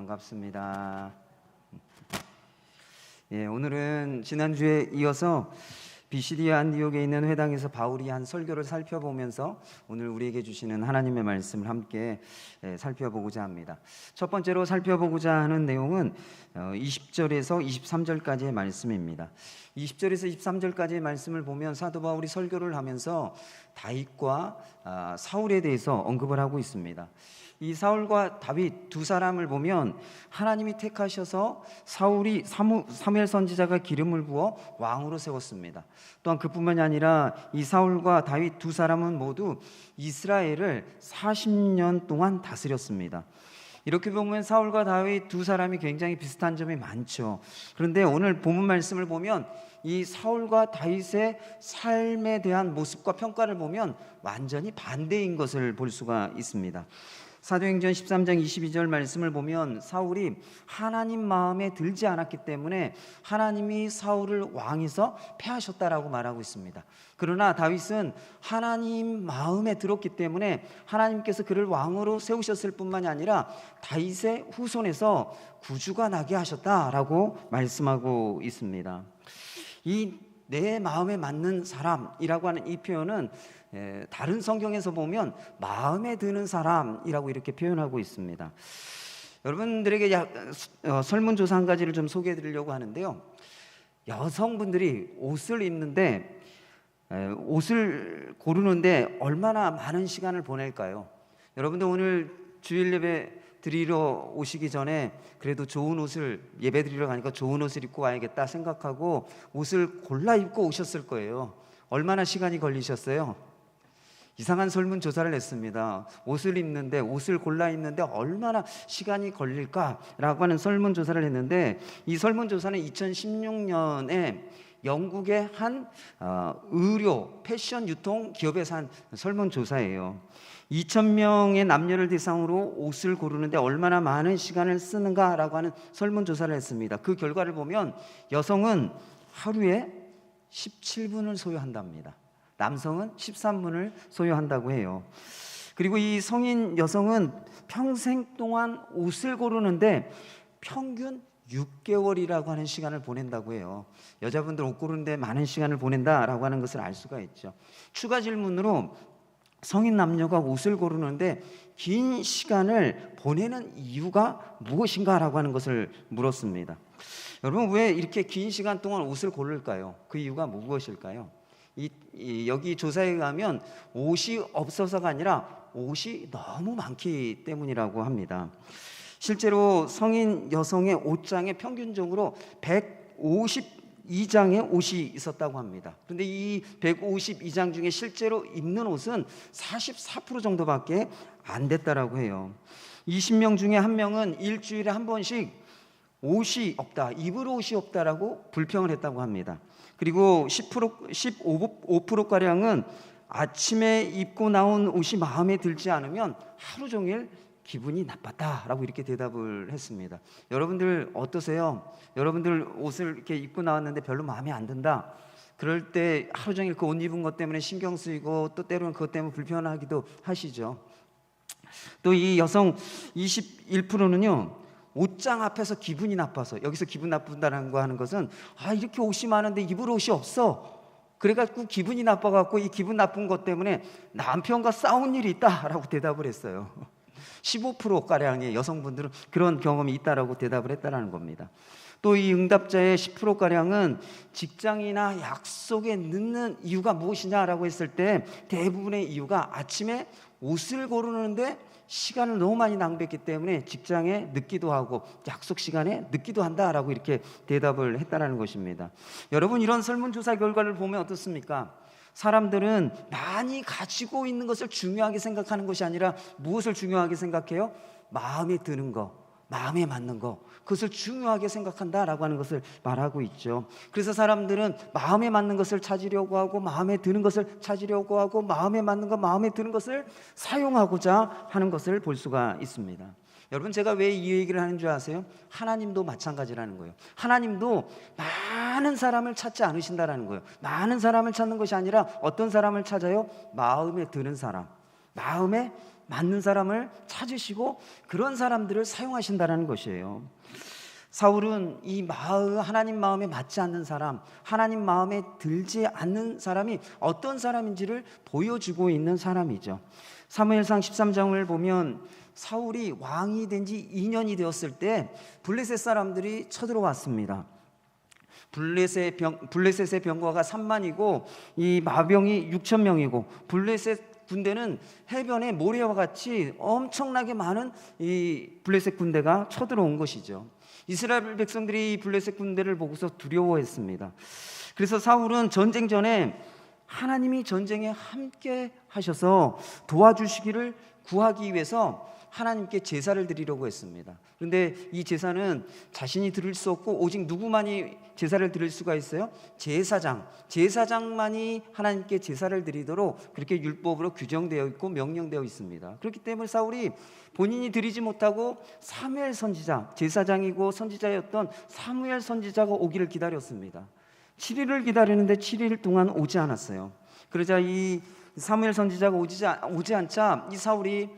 반갑습니다. 오늘은 지난주에 이어서 비시디아 안디옥에 있는 회당에서 바울이 한 설교를 살펴보면서 오늘 우리에게 주시는 하나님의 말씀을 함께 살펴보고자 합니다. 첫 번째로 살펴보고자 하는 내용은 20절에서 23절까지의 말씀입니다. 20절에서 23절까지의 말씀을 보면 사도 바울이 설교를 하면서 다윗과 사울에 대해서 언급을 하고 있습니다. 이 사울과 다윗 두 사람을 보면 하나님이 택하셔서 사울이 사무엘 선지자가 기름을 부어 왕으로 세웠습니다. 또한 그뿐만이 아니라 이 사울과 다윗 두 사람은 모두 이스라엘을 40년 동안 다스렸습니다. 이렇게 보면 사울과 다윗 두 사람이 굉장히 비슷한 점이 많죠. 그런데 오늘 본문 말씀을 보면 이 사울과 다윗의 삶에 대한 모습과 평가를 보면 완전히 반대인 것을 볼 수가 있습니다. 사도행전 13장 22절 말씀을 보면 사울이 하나님 마음에 들지 않았기 때문에 하나님이 사울을 왕에서 패하셨다라고 말하고 있습니다. 그러나 다윗은 하나님 마음에 들었기 때문에 하나님께서 그를 왕으로 세우셨을 뿐만이 아니라 다윗의 후손에서 구주가 나게 하셨다라고 말씀하고 있습니다. 이 내 마음에 맞는 사람이라고 하는 이 표현은 다른 성경에서 보면 마음에 드는 사람이라고 이렇게 표현하고 있습니다. 여러분들에게 설문조사 한 가지를 좀 소개해 드리려고 하는데요. 여성분들이 옷을 입는데 옷을 고르는데 얼마나 많은 시간을 보낼까요? 여러분들 오늘 주일 예배 드리러 오시기 전에 그래도 좋은 옷을 예배 드리러 가니까 좋은 옷을 입고 와야겠다 생각하고 옷을 골라 입고 오셨을 거예요. 얼마나 시간이 걸리셨어요? 이상한 설문조사를 했습니다. 옷을 입는데 옷을 골라 입는데 얼마나 시간이 걸릴까라고 하는 설문조사를 했는데 이 설문조사는 2016년에 영국의 한 의료 패션 유통 기업에서 한 설문조사예요. 2,000명의 남녀를 대상으로 옷을 고르는데 얼마나 많은 시간을 쓰는가라고 하는 설문조사를 했습니다. 그 결과를 보면 여성은 하루에 17분을 소요한답니다. 남성은 13분을 소요한다고 해요. 그리고 이 성인 여성은 평생 동안 옷을 고르는데 평균 6개월이라고 하는 시간을 보낸다고 해요. 여자분들 옷 고르는데 많은 시간을 보낸다라고 하는 것을 알 수가 있죠. 추가 질문으로 성인 남녀가 옷을 고르는데 긴 시간을 보내는 이유가 무엇인가라고 하는 것을 물었습니다. 여러분 왜 이렇게 긴 시간 동안 옷을 고를까요? 그 이유가 무엇일까요? 여기 조사에 가면 옷이 없어서가 아니라 옷이 너무 많기 때문이라고 합니다. 실제로 성인 여성의 옷장에 평균적으로 152장의 옷이 있었다고 합니다. 그런데 이 152장 중에 실제로 입는 옷은 44% 정도밖에 안 됐다라고 해요. 20명 중에 한 명은 일주일에 한 번씩 옷이 없다, 입을 옷이 없다라고 불평을 했다고 합니다. 그리고 15%가량은 아침에 입고 나온 옷이 마음에 들지 않으면 하루 종일 기분이 나빴다라고 이렇게 대답을 했습니다. 여러분들 어떠세요? 여러분들 옷을 이렇게 입고 나왔는데 별로 마음에 안 든다. 그럴 때 하루 종일 그 옷 입은 것 때문에 신경 쓰이고 또 때로는 그것 때문에 불편하기도 하시죠. 또 이 여성 21%는요. 옷장 앞에서 기분이 나빠서, 여기서 기분 나쁜다는 거 하는 것은 이렇게 옷이 많은데 입을 옷이 없어. 그래갖고 기분이 나빠갖고 이 기분 나쁜 것 때문에 남편과 싸운 일이 있다라고 대답을 했어요. 15%가량의 여성분들은 그런 경험이 있다라고 대답을 했다라는 겁니다. 또 이 응답자의 10%가량은 직장이나 약속에 늦는 이유가 무엇이냐라고 했을 때 대부분의 이유가 아침에 옷을 고르는데 시간을 너무 많이 낭비했기 때문에 직장에 늦기도 하고 약속 시간에 늦기도 한다라고 이렇게 대답을 했다라는 것입니다. 여러분 이런 설문조사 결과를 보면 어떻습니까? 사람들은 많이 가지고 있는 것을 중요하게 생각하는 것이 아니라 무엇을 중요하게 생각해요? 마음에 드는 거, 마음에 맞는 거, 그것을 중요하게 생각한다라고 하는 것을 말하고 있죠. 그래서 사람들은 마음에 맞는 것을 찾으려고 하고 마음에 드는 것을 찾으려고 하고 마음에 맞는 것, 마음에 드는 것을 사용하고자 하는 것을 볼 수가 있습니다. 여러분 제가 왜 이 얘기를 하는 줄 아세요? 하나님도 마찬가지라는 거예요. 하나님도 많은 사람을 찾지 않으신다라는 거예요. 많은 사람을 찾는 것이 아니라 어떤 사람을 찾아요? 마음에 드는 사람, 마음에 맞는 사람을 찾으시고 그런 사람들을 사용하신다는 것이에요. 사울은 이 마음, 하나님 마음에 맞지 않는 사람, 하나님 마음에 들지 않는 사람이 어떤 사람인지를 보여주고 있는 사람이죠. 사무엘상 13장을 보면 사울이 왕이 된 지 2년이 되었을 때 블레셋 사람들이 쳐들어왔습니다. 블레셋의 병거가 3만이고 이 마병이 6천 명이고 블레셋 군대는 해변에 모래와 같이 엄청나게 많은 이 블레셋 군대가 쳐들어온 것이죠. 이스라엘 백성들이 블레셋 군대를 보고서 두려워했습니다. 그래서 사울은 전쟁 전에 하나님이 전쟁에 함께 하셔서 도와주시기를 구하기 위해서 하나님께 제사를 드리려고 했습니다. 그런데 이 제사는 자신이 드릴 수 없고 오직 누구만이 제사를 드릴 수가 있어요? 제사장만이 하나님께 제사를 드리도록 그렇게 율법으로 규정되어 있고 명령되어 있습니다. 그렇기 때문에 사울이 본인이 드리지 못하고 사무엘 선지자, 제사장이고 선지자였던 사무엘 선지자가 오기를 기다렸습니다. 7일을 기다리는데 7일 동안 오지 않았어요. 그러자 이 사무엘 선지자가 오지 않자 이 사울이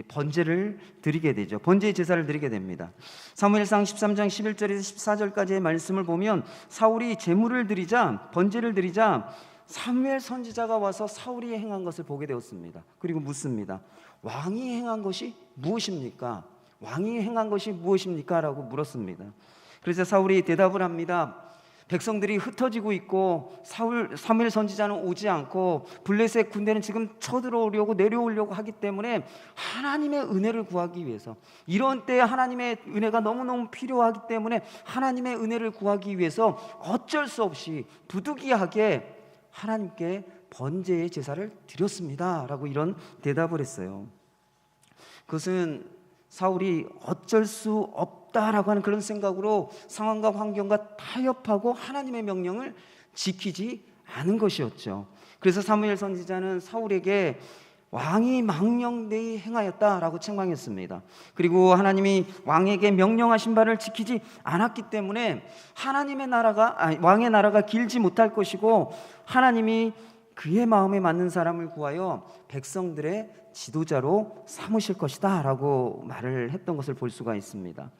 번제를 드리게 되죠. 번제의 제사를 드리게 됩니다. 사무엘상 13장 11절에서 14절까지의 말씀을 보면 사울이 제물을 드리자, 번제를 드리자 사무엘 선지자가 와서 사울이 행한 것을 보게 되었습니다. 그리고 묻습니다. 왕이 행한 것이 무엇입니까? 왕이 행한 것이 무엇입니까? 라고 물었습니다. 그래서 사울이 대답을 합니다. 백성들이 흩어지고 있고 사무엘 선지자는 오지 않고 블레셋 군대는 지금 쳐들어오려고 내려오려고 하기 때문에 하나님의 은혜를 구하기 위해서, 이런 때에 하나님의 은혜가 너무너무 필요하기 때문에 하나님의 은혜를 구하기 위해서 어쩔 수 없이 부득이하게 하나님께 번제의 제사를 드렸습니다 라고 이런 대답을 했어요. 그것은 사울이 어쩔 수 없다라고 하는 그런 생각으로 상황과 환경과 타협하고 하나님의 명령을 지키지 않은 것이었죠. 그래서 사무엘 선지자는 사울에게 왕이 망령되이 행하였다라고 책망했습니다. 그리고 하나님이 왕에게 명령하신 바를 지키지 않았기 때문에 왕의 나라가 길지 못할 것이고 하나님이 그의 마음에 맞는 사람을 구하여 백성들의 지도자로 삼으실 것이다 라고 말을 했던 것을 볼 수가 있습니다.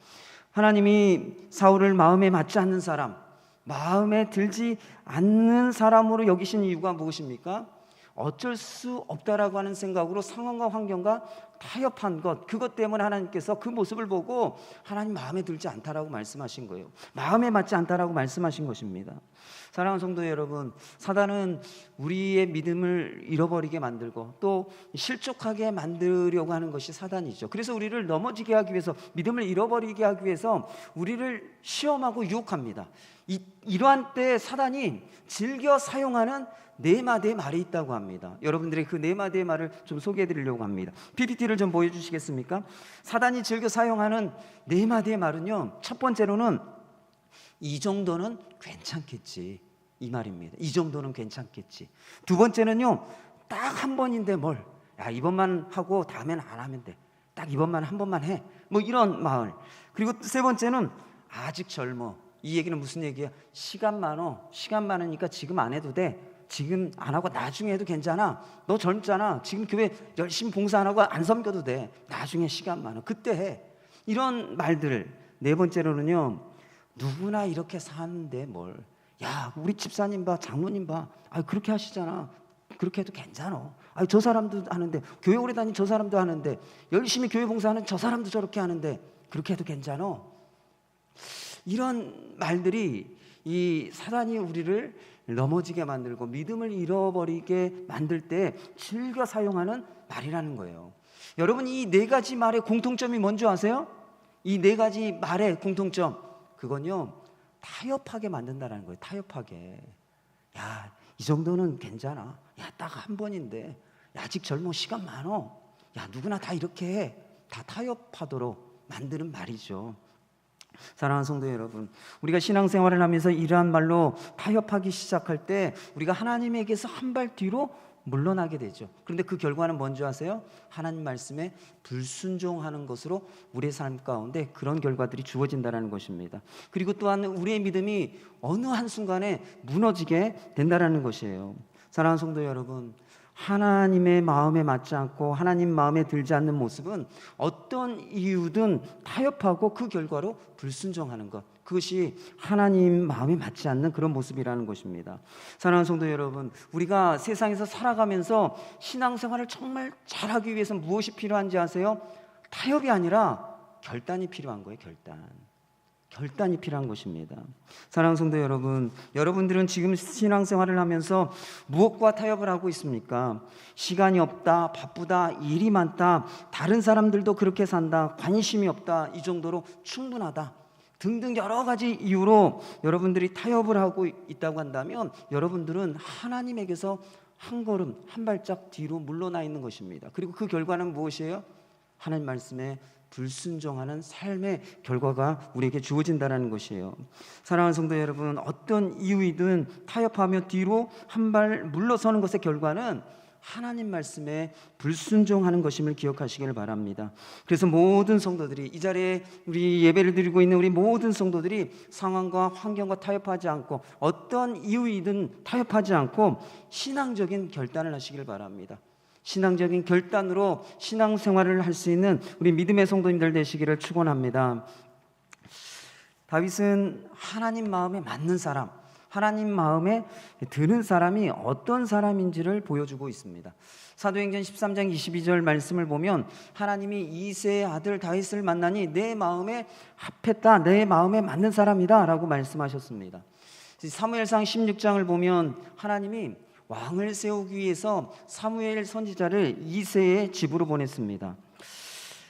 하나님이 사울을 마음에 맞지 않는 사람, 마음에 들지 않는 사람으로 여기신 이유가 무엇입니까? 어쩔 수 없다라고 하는 생각으로 상황과 환경과 타협한 것, 그것 때문에 하나님께서 그 모습을 보고 하나님 마음에 들지 않다라고 말씀하신 거예요. 마음에 맞지 않다라고 말씀하신 것입니다. 사랑하는 성도 여러분, 사단은 우리의 믿음을 잃어버리게 만들고 또 실족하게 만들려고 하는 것이 사단이죠. 그래서 우리를 넘어지게 하기 위해서, 믿음을 잃어버리게 하기 위해서 우리를 시험하고 유혹합니다. 이러한 때 사단이 즐겨 사용하는 네 마디의 말이 있다고 합니다. 여러분들이 그 네 마디의 말을 좀 소개해 드리려고 합니다. PPT를 좀 보여주시겠습니까? 사단이 즐겨 사용하는 네 마디의 말은요, 첫 번째로는 이 정도는 괜찮겠지, 이 말입니다. 이 정도는 괜찮겠지. 두 번째는요, 딱 한 번인데 뭘, 야 이번만 하고 다음에는 안 하면 돼, 딱 이번만 한 번만 해, 뭐 이런 말. 그리고 세 번째는 아직 젊어. 이 얘기는 무슨 얘기야? 시간 많으니까 지금 안 해도 돼, 지금 안 하고 나중에 해도 괜찮아, 너 젊잖아, 지금 교회 열심히 봉사 안 하고 안 섬겨도 돼, 나중에 시간 많아, 그때 해. 이런 말들. 네 번째로는요, 누구나 이렇게 사는데 뭘, 야 우리 집사님 봐, 장로님 봐, 그렇게 하시잖아, 그렇게 해도 괜찮아, 저 사람도 하는데, 교회 오래 다닌 저 사람도 하는데, 열심히 교회 봉사하는 저 사람도 저렇게 하는데 그렇게 해도 괜찮아. 이런 말들이 이 사단이 우리를 넘어지게 만들고 믿음을 잃어버리게 만들 때 즐겨 사용하는 말이라는 거예요. 여러분, 이 네 가지 말의 공통점이 뭔지 아세요? 이 네 가지 말의 공통점, 그건요, 타협하게 만든다는 거예요. 타협하게. 야, 이 정도는 괜찮아, 야 딱 한 번인데, 야 아직 젊어, 시간 많어, 야 누구나 다 이렇게 해. 다 타협하도록 만드는 말이죠. 사랑하는 성도 여러분, 우리가 신앙생활을 하면서 이러한 말로 타협하기 시작할 때 우리가 하나님에게서 한 발 뒤로 물러나게 되죠. 그런데 그 결과는 뭔지 아세요? 하나님 말씀에 불순종하는 것으로 우리의 삶 가운데 그런 결과들이 주어진다는 것입니다. 그리고 또한 우리의 믿음이 어느 한순간에 무너지게 된다는 것이에요. 사랑하는 성도 여러분, 하나님의 마음에 맞지 않고 하나님 마음에 들지 않는 모습은 어떤 이유든 타협하고 그 결과로 불순종하는 것, 그것이 하나님 마음에 맞지 않는 그런 모습이라는 것입니다. 사랑하는 성도 여러분, 우리가 세상에서 살아가면서 신앙생활을 정말 잘하기 위해서 무엇이 필요한지 아세요? 타협이 아니라 결단이 필요한 거예요. 결단이 필요한 것입니다. 사랑하는 성도 여러분, 여러분들은 지금 신앙생활을 하면서 무엇과 타협을 하고 있습니까? 시간이 없다, 바쁘다, 일이 많다, 다른 사람들도 그렇게 산다, 관심이 없다, 이 정도로 충분하다 등등 여러 가지 이유로 여러분들이 타협을 하고 있다고 한다면 여러분들은 하나님에게서 한 걸음, 한 발짝 뒤로 물러나 있는 것입니다. 그리고 그 결과는 무엇이에요? 하나님 말씀에 불순종하는 삶의 결과가 우리에게 주어진다는 것이에요. 사랑하는 성도 여러분, 어떤 이유이든 타협하며 뒤로 한 발 물러서는 것의 결과는 하나님 말씀에 불순종하는 것임을 기억하시길 바랍니다. 그래서 모든 성도들이, 이 자리에 우리 예배를 드리고 있는 우리 모든 성도들이 상황과 환경과 타협하지 않고 어떤 이유이든 타협하지 않고 신앙적인 결단을 하시길 바랍니다. 신앙적인 결단으로 신앙생활을 할 수 있는 우리 믿음의 성도님들 되시기를 축원합니다. 다윗은 하나님 마음에 맞는 사람, 하나님 마음에 드는 사람이 어떤 사람인지를 보여주고 있습니다. 사도행전 13장 22절 말씀을 보면 하나님이 이새의 아들 다윗을 만나니 내 마음에 합했다, 내 마음에 맞는 사람이다 라고 말씀하셨습니다. 사무엘상 16장을 보면 하나님이 왕을 세우기 위해서 사무엘 선지자를 이새의 집으로 보냈습니다.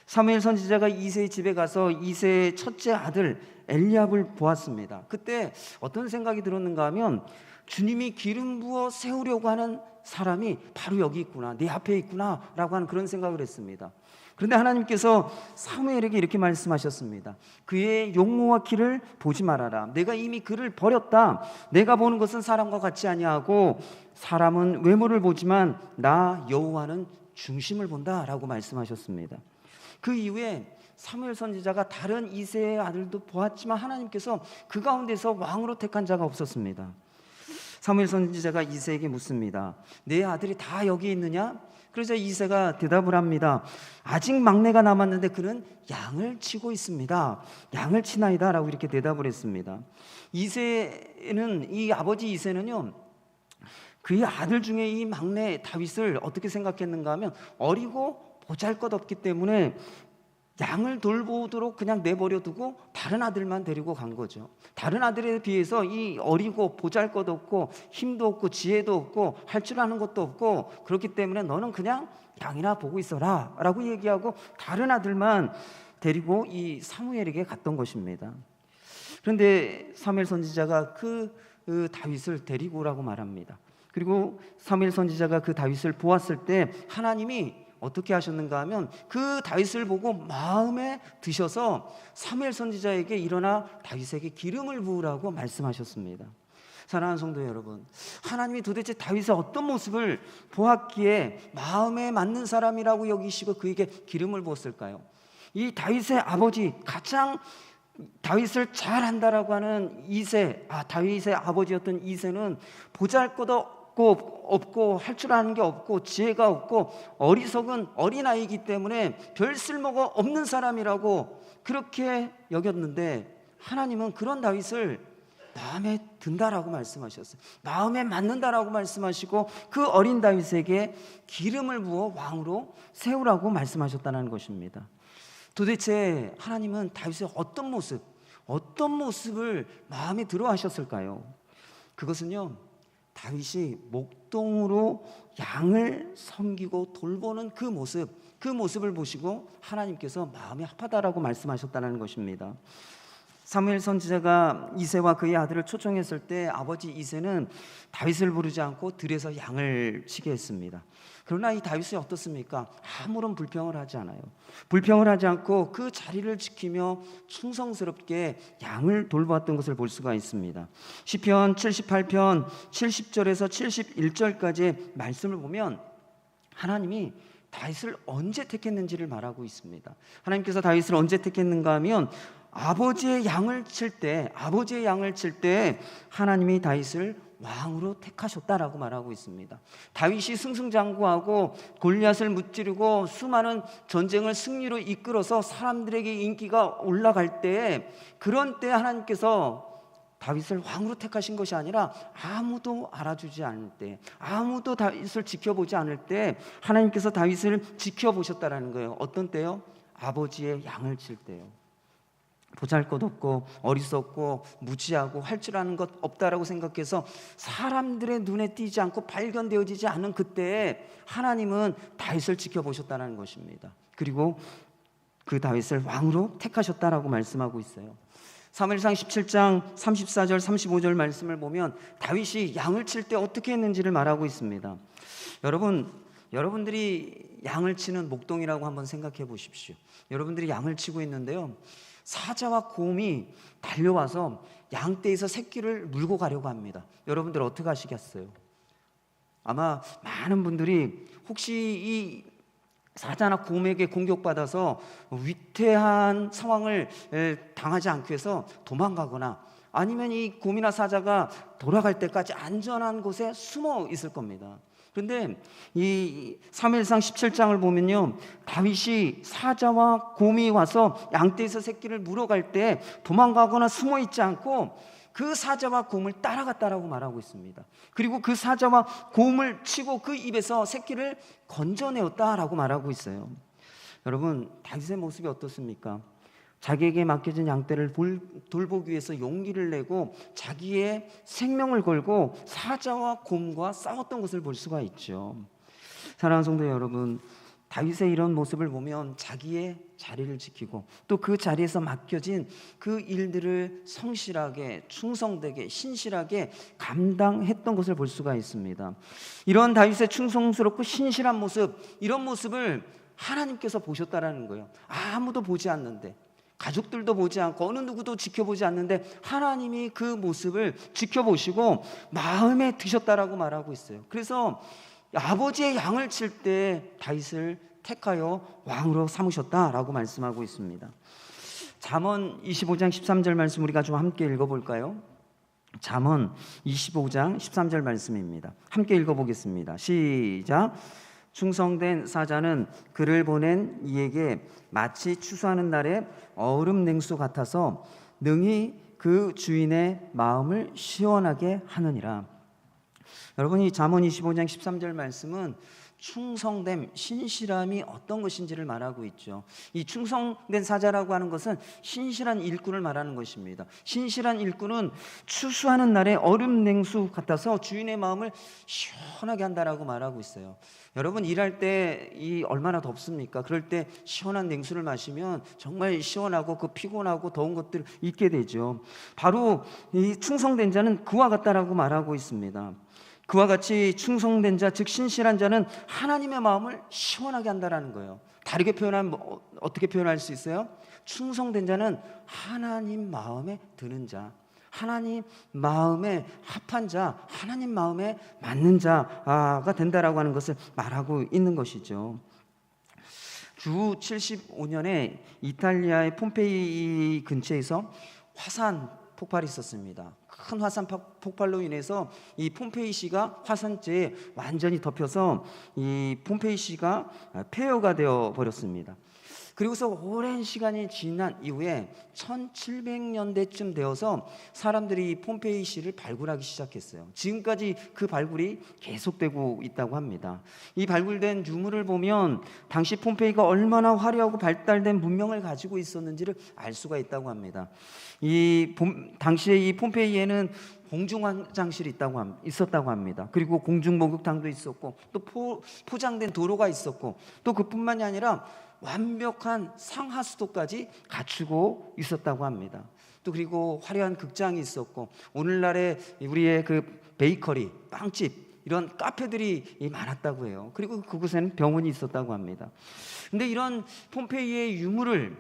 사무엘 선지자가 이새의 집에 가서 이새의 첫째 아들 엘리압을 보았습니다. 그때 어떤 생각이 들었는가 하면 주님이 기름 부어 세우려고 하는 사람이 바로 여기 있구나, 내 앞에 있구나 라고 하는 그런 생각을 했습니다. 그런데 하나님께서 사무엘에게 이렇게 말씀하셨습니다. 그의 용모와 키를 보지 말아라. 내가 이미 그를 버렸다. 내가 보는 것은 사람과 같지 아니하고 사람은 외모를 보지만 나 여호와는 중심을 본다 라고 말씀하셨습니다. 그 이후에 사무엘 선지자가 다른 이새의 아들도 보았지만 하나님께서 그 가운데서 왕으로 택한 자가 없었습니다. 사무엘 선지자가 이새에게 묻습니다. 내 아들이 다 여기 있느냐? 그러자 이새가 대답을 합니다. 아직 막내가 남았는데 그는 양을 치고 있습니다. 양을 치나이다 라고 이렇게 대답을 했습니다. 이새는, 이 아버지 이새는요, 그의 아들 중에 이 막내 다윗을 어떻게 생각했는가 하면 어리고 보잘것없기 때문에 양을 돌보도록 그냥 내버려두고 다른 아들만 데리고 간 거죠. 다른 아들에 비해서 이 어리고 보잘것없고 힘도 없고 지혜도 없고 할 줄 아는 것도 없고 그렇기 때문에 너는 그냥 양이나 보고 있어라 라고 얘기하고 다른 아들만 데리고 이 사무엘에게 갔던 것입니다. 그런데 사무엘 선지자가 그 다윗을 데리고 오라고 말합니다. 그리고 사무엘 선지자가 그 다윗을 보았을 때 하나님이 어떻게 하셨는가 하면 그 다윗을 보고 마음에 드셔서 사무엘 선지자에게 일어나 다윗에게 기름을 부으라고 말씀하셨습니다. 사랑하는 성도 여러분, 하나님이 도대체 다윗의 어떤 모습을 보았기에 마음에 맞는 사람이라고 여기시고 그에게 기름을 부었을까요? 이 다윗의 아버지, 가장 다윗을 잘 안다라고 하는 다윗의 아버지였던 이새는 보잘것없고 할 줄 아는 게 없고 지혜가 없고 어리석은 어린아이이기 때문에 별 쓸모가 없는 사람이라고 그렇게 여겼는데 하나님은 그런 다윗을 마음에 든다라고 말씀하셨어요. 마음에 맞는다라고 말씀하시고 그 어린 다윗에게 기름을 부어 왕으로 세우라고 말씀하셨다는 것입니다. 도대체 하나님은 다윗의 어떤 모습을 마음에 들어 하셨을까요? 그것은요, 다윗이 목동으로 양을 섬기고 돌보는 그 모습을 보시고 하나님께서 마음이 합하다라고 말씀하셨다는 것입니다. 사무엘 선지자가 이새와 그의 아들을 초청했을 때 아버지 이새는 다윗을 부르지 않고 들에서 양을 치게 했습니다. 그러나 이 다윗이 어떻습니까? 아무런 불평을 하지 않아요. 불평을 하지 않고 그 자리를 지키며 충성스럽게 양을 돌보았던 것을 볼 수가 있습니다. 시편 78편 70절에서 71절까지의 말씀을 보면 하나님이 다윗을 언제 택했는지를 말하고 있습니다. 하나님께서 다윗을 언제 택했는가 하면 아버지의 양을 칠 때 하나님이 다윗을 왕으로 택하셨다라고 말하고 있습니다. 다윗이 승승장구하고 골리앗을 무찌르고 수많은 전쟁을 승리로 이끌어서 사람들에게 인기가 올라갈 때, 그런 때 하나님께서 다윗을 왕으로 택하신 것이 아니라 아무도 알아주지 않을 때, 아무도 다윗을 지켜보지 않을 때 하나님께서 다윗을 지켜보셨다라는 거예요. 어떤 때요? 아버지의 양을 칠 때요. 보잘것없고 어리석고 무지하고 할 줄 아는 것 없다라고 생각해서 사람들의 눈에 띄지 않고 발견되어지지 않은 그때에 하나님은 다윗을 지켜보셨다는 것입니다. 그리고 그 다윗을 왕으로 택하셨다라고 말씀하고 있어요. 사무엘상 17장 34절 35절 말씀을 보면 다윗이 양을 칠 때 어떻게 했는지를 말하고 있습니다. 여러분들이 양을 치는 목동이라고 한번 생각해 보십시오. 여러분들이 양을 치고 있는데요, 사자와 곰이 달려와서 양떼에서 새끼를 물고 가려고 합니다. 여러분들 어떻게 하시겠어요? 아마 많은 분들이 혹시 이 사자나 곰에게 공격받아서 위태한 상황을 당하지 않기 위해서 도망가거나, 아니면 이 곰이나 사자가 돌아갈 때까지 안전한 곳에 숨어 있을 겁니다. 그런데 이 사무엘상 17장을 보면요, 다윗이 사자와 곰이 와서 양떼에서 새끼를 물어갈 때 도망가거나 숨어 있지 않고 그 사자와 곰을 따라갔다라고 말하고 있습니다. 그리고 그 사자와 곰을 치고 그 입에서 새끼를 건져내었다라고 말하고 있어요. 여러분, 다윗의 모습이 어떻습니까? 자기에게 맡겨진 양떼를 돌보기 위해서 용기를 내고 자기의 생명을 걸고 사자와 곰과 싸웠던 것을 볼 수가 있죠. 사랑하는 성도 여러분, 다윗의 이런 모습을 보면 자기의 자리를 지키고 또 그 자리에서 맡겨진 그 일들을 성실하게, 충성되게, 신실하게 감당했던 것을 볼 수가 있습니다. 이런 다윗의 충성스럽고 신실한 모습, 이런 모습을 하나님께서 보셨다라는 거예요. 아무도 보지 않는데, 가족들도 보지 않고 어느 누구도 지켜보지 않는데 하나님이 그 모습을 지켜보시고 마음에 드셨다라고 말하고 있어요. 그래서 아버지의 양을 칠 때 다윗을 택하여 왕으로 삼으셨다라고 말씀하고 있습니다. 잠언 25장 13절 말씀 우리가 좀 함께 읽어볼까요? 잠언 25장 13절 말씀입니다. 함께 읽어보겠습니다. 시작. 충성된 사자는 그를 보낸 이에게 마치 추수하는 날에 얼음 냉수 같아서 능히 그 주인의 마음을 시원하게 하느니라. 여러분, 이 잠언 25장 13절 말씀은 충성됨, 신실함이 어떤 것인지를 말하고 있죠. 이 충성된 사자라고 하는 것은 신실한 일꾼을 말하는 것입니다. 신실한 일꾼은 추수하는 날에 얼음 냉수 같아서 주인의 마음을 시원하게 한다라고 말하고 있어요. 여러분, 일할 때 얼마나 덥습니까? 그럴 때 시원한 냉수를 마시면 정말 시원하고 그 피곤하고 더운 것들을 잊게 되죠. 바로 이 충성된 자는 그와 같다라고 말하고 있습니다. 그와 같이 충성된 자, 즉 신실한 자는 하나님의 마음을 시원하게 한다라는 거예요. 다르게 표현하면 어떻게 표현할 수 있어요? 충성된 자는 하나님 마음에 드는 자, 하나님 마음에 합한 자, 하나님 마음에 맞는 자가 된다라고 하는 것을 말하고 있는 것이죠. 주 75년에 이탈리아의 폼페이 근처에서 화산 폭발이 있었습니다. 큰 화산 폭발로 인해서 이 폼페이시가 화산재에 완전히 덮여서 이 폼페이시가 폐허가 되어 버렸습니다. 그리고서 오랜 시간이 지난 이후에 1700년대쯤 되어서 사람들이 이 폼페이시를 발굴하기 시작했어요. 지금까지 그 발굴이 계속되고 있다고 합니다. 이 발굴된 유물을 보면 당시 폼페이가 얼마나 화려하고 발달된 문명을 가지고 있었는지를 알 수가 있다고 합니다. 당시에 이 폼페이에는 공중화장실이 있었다고 합니다. 그리고 공중목욕탕도 있었고 또 포장된 도로가 있었고 또 그뿐만이 아니라 완벽한 상하수도까지 갖추고 있었다고 합니다. 또 그리고 화려한 극장이 있었고 오늘날의 우리의 그 베이커리, 빵집 이런 카페들이 많았다고 해요. 그리고 그곳에는 병원이 있었다고 합니다. 근데 이런 폼페이의 유물을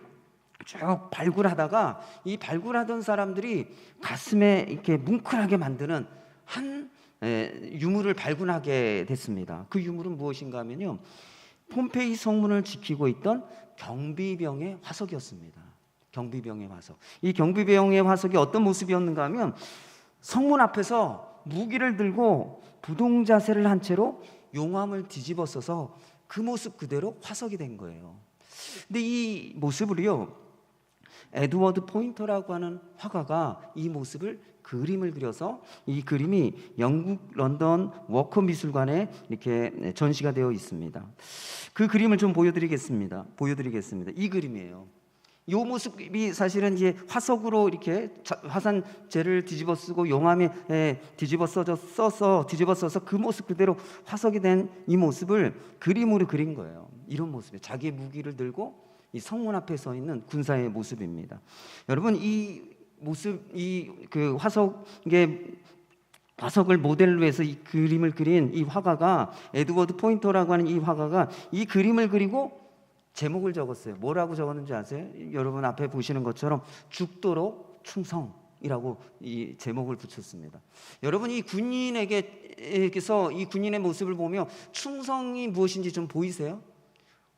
쭉 발굴하다가 이 발굴하던 사람들이 가슴에 이렇게 뭉클하게 만드는 한 유물을 발굴하게 됐습니다. 그 유물은 무엇인가 하면요, 폼페이 성문을 지키고 있던 경비병의 화석이었습니다. 경비병의 화석. 이 경비병의 화석이 어떤 모습이었는가 하면 성문 앞에서 무기를 들고 부동 자세를 한 채로 용암을 뒤집어 써서 그 모습 그대로 화석이 된 거예요. 근데 이 모습을요, 에드워드 포인터라고 하는 화가가 이 모습을 그림을 그려서 이 그림이 영국 런던 워커 미술관에 이렇게 전시가 되어 있습니다. 그 그림을 좀 보여드리겠습니다. 이 그림이에요. 이 모습이 사실은 이제 화석으로 이렇게 화산재를 뒤집어 쓰고 용암에 뒤집어 써서 그 모습 그대로 화석이 된 이 모습을 그림으로 그린 거예요. 이런 모습이에요. 자기의 무기를 들고 이 성문 앞에 서 있는 군사의 모습입니다. 여러분, 이 모습, 그 화석을 모델로 해서 이 그림을 그린 이 화가가, 에드워드 포인터라고 하는 이 화가가 이 그림을 그리고 제목을 적었어요. 뭐라고 적었는지 아세요? 여러분 앞에 보시는 것처럼 죽도록 충성이라고 이 제목을 붙였습니다. 여러분, 이 군인에게서 이 군인의 모습을 보며 충성이 무엇인지 좀 보이세요?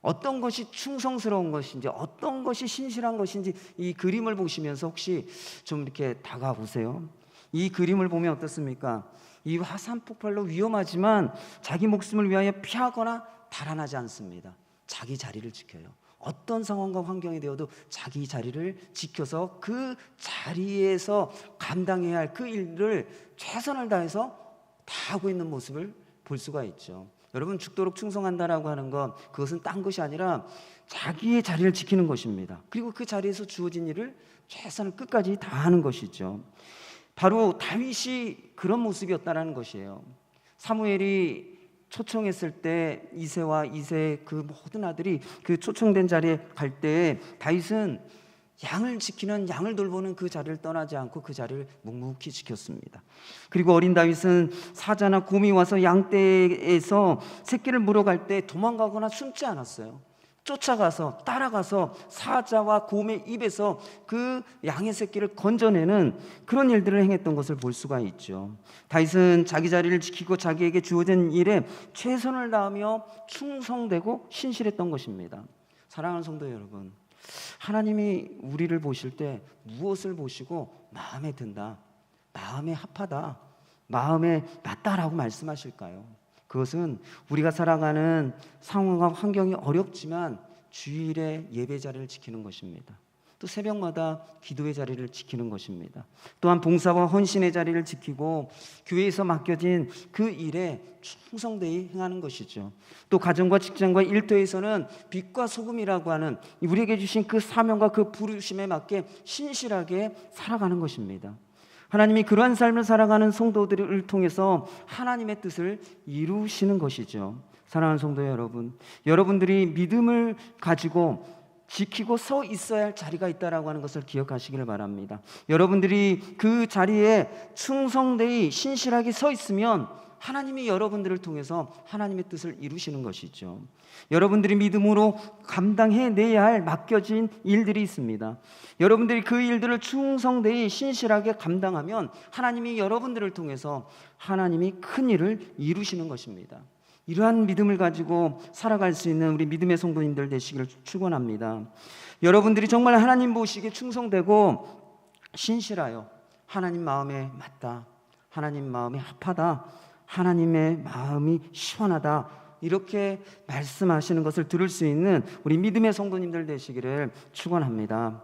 어떤 것이 충성스러운 것인지, 어떤 것이 신실한 것인지 이 그림을 보시면서 혹시 좀 이렇게 다가와 보세요. 이 그림을 보면 어떻습니까? 이 화산 폭발로 위험하지만 자기 목숨을 위하여 피하거나 달아나지 않습니다. 자기 자리를 지켜요. 어떤 상황과 환경이 되어도 자기 자리를 지켜서 그 자리에서 감당해야 할 그 일을 최선을 다해서 다 하고 있는 모습을 볼 수가 있죠. 여러분, 죽도록 충성한다라고 하는 건 그것은 딴 것이 아니라 자기의 자리를 지키는 것입니다. 그리고 그 자리에서 주어진 일을 최선을 끝까지 다하는 것이죠. 바로 다윗이 그런 모습이었다라는 것이에요. 사무엘이 초청했을 때 이새와 이새의 그 모든 아들이 그 초청된 자리에 갈 때 다윗은 양을 돌보는 그 자리를 떠나지 않고 그 자리를 묵묵히 지켰습니다. 그리고 어린 다윗은 사자나 곰이 와서 양떼에서 새끼를 물어갈 때 도망가거나 숨지 않았어요. 쫓아가서 따라가서 사자와 곰의 입에서 그 양의 새끼를 건져내는 그런 일들을 행했던 것을 볼 수가 있죠. 다윗은 자기 자리를 지키고 자기에게 주어진 일에 최선을 다하며 충성되고 신실했던 것입니다. 사랑하는 성도 여러분, 하나님이 우리를 보실 때 무엇을 보시고 마음에 든다, 마음에 합하다, 마음에 맞다라고 말씀하실까요? 그것은 우리가 살아가는 상황과 환경이 어렵지만 주일에 예배 자리를 지키는 것입니다. 또 새벽마다 기도의 자리를 지키는 것입니다. 또한 봉사와 헌신의 자리를 지키고 교회에서 맡겨진 그 일에 충성되이 행하는 것이죠. 또 가정과 직장과 일터에서는 빛과 소금이라고 하는 우리에게 주신 그 사명과 그 부르심에 맞게 신실하게 살아가는 것입니다. 하나님이 그러한 삶을 살아가는 성도들을 통해서 하나님의 뜻을 이루시는 것이죠. 사랑하는 성도 여러분, 여러분들이 믿음을 가지고 지키고 서 있어야 할 자리가 있다라고 하는 것을 기억하시기를 바랍니다. 여러분들이 그 자리에 충성되이 신실하게 서 있으면 하나님이 여러분들을 통해서 하나님의 뜻을 이루시는 것이죠. 여러분들이 믿음으로 감당해내야 할 맡겨진 일들이 있습니다. 여러분들이 그 일들을 충성되이 신실하게 감당하면 하나님이 여러분들을 통해서 하나님이 큰 일을 이루시는 것입니다. 이러한 믿음을 가지고 살아갈 수 있는 우리 믿음의 성도님들 되시기를 축원합니다. 여러분들이 정말 하나님 보시기에 충성되고 신실하여 하나님 마음에 맞다, 하나님 마음에 합하다, 하나님의 마음이 시원하다, 이렇게 말씀하시는 것을 들을 수 있는 우리 믿음의 성도님들 되시기를 축원합니다.